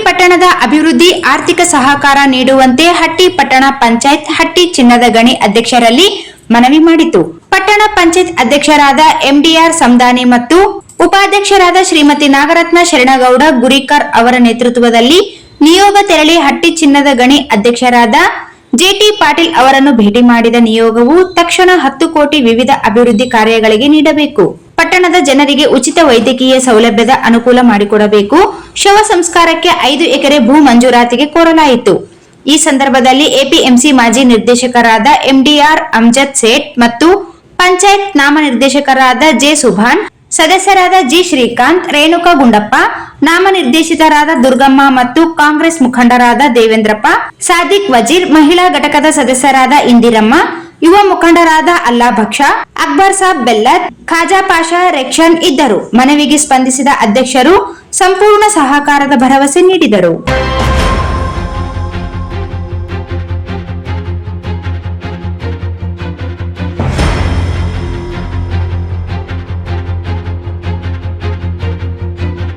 ಪಟ್ಟಣದ ಅಭಿವೃದ್ಧಿ ಆರ್ಥಿಕ ಸಹಕಾರ ನೀಡುವಂತೆ ಹಟ್ಟಿ ಪಟ್ಟಣ ಪಂಚಾಯತ್ ಹಟ್ಟಿ ಚಿನ್ನದ ಗಣಿ ಅಧ್ಯಕ್ಷರಲ್ಲಿ ಮನವಿ ಮಾಡಿತು. ಪಟ್ಟಣ ಪಂಚಾಯತ್ ಅಧ್ಯಕ್ಷರಾದ ಎಂಡಿಆರ್ ಸಮದಾನಿ ಮತ್ತು ಉಪಾಧ್ಯಕ್ಷರಾದ ಶ್ರೀಮತಿ ನಾಗರತ್ನ ಶರಣಗೌಡ ಗುರಿಕರ್ ಅವರ ನೇತೃತ್ವದಲ್ಲಿ ನಿಯೋಗ ತೆರಳಿ ಹಟ್ಟಿ ಚಿನ್ನದ ಗಣಿ ಅಧ್ಯಕ್ಷರಾದ ಜೆಟಿ ಪಾಟೀಲ್ ಅವರನ್ನು ಭೇಟಿ ಮಾಡಿದ ನಿಯೋಗವು ತಕ್ಷಣ 10 ಕೋಟಿ ವಿವಿಧ ಅಭಿವೃದ್ಧಿ ಕಾರ್ಯಗಳಿಗೆ ನೀಡಬೇಕು, ಪಟ್ಟಣದ ಜನರಿಗೆ ಉಚಿತ ವೈದ್ಯಕೀಯ ಸೌಲಭ್ಯದ ಅನುಕೂಲ ಮಾಡಿಕೊಡಬೇಕು, ಶವ ಸಂಸ್ಕಾರಕ್ಕೆ 5 ಎಕರೆ ಭೂ ಮಂಜೂರಾತಿಗೆ ಕೋರಲಾಯಿತು. ಈ ಸಂದರ್ಭದಲ್ಲಿ ಎಪಿಎಂಸಿ ಮಾಜಿ ನಿರ್ದೇಶಕರಾದ ಎಂಡಿಆರ್ ಅಮ್ಜದ್ ಸೇಠ್ ಮತ್ತು ಪಂಚಾಯತ್ ನಾಮ ನಿರ್ದೇಶಕರಾದ ಜೆ ಸುಭಾನ್, ಸದಸ್ಯರಾದ ಜಿ ಶ್ರೀಕಾಂತ್, ರೇಣುಕಾ ಗುಂಡಪ್ಪ, ನಾಮನಿರ್ದೇಶಿತರಾದ ದುರ್ಗಮ್ಮ ಮತ್ತು ಕಾಂಗ್ರೆಸ್ ಮುಖಂಡರಾದ ದೇವೇಂದ್ರಪ್ಪ, ಸಾದಿಕ್ ವಜೀರ್, ಮಹಿಳಾ ಘಟಕದ ಸದಸ್ಯರಾದ ಇಂದಿರಮ್ಮ, ಯುವ ಮುಖಂಡರಾದ ಅಲ್ಲಾ ಭಕ್ಷ, ಅಕ್ಬರ್ ಸಾಬ್ ಬೆಲ್ಲದ್, ಖಾಜಾ ಪಾಷಾ ರೆಕ್ಷನ್ ಇದ್ದರು. ಮನವಿಗೆ ಸ್ಪಂದಿಸಿದ ಅಧ್ಯಕ್ಷರು ಸಂಪೂರ್ಣ ಸಹಕಾರದ ಭರವಸೆ ನೀಡಿದರು.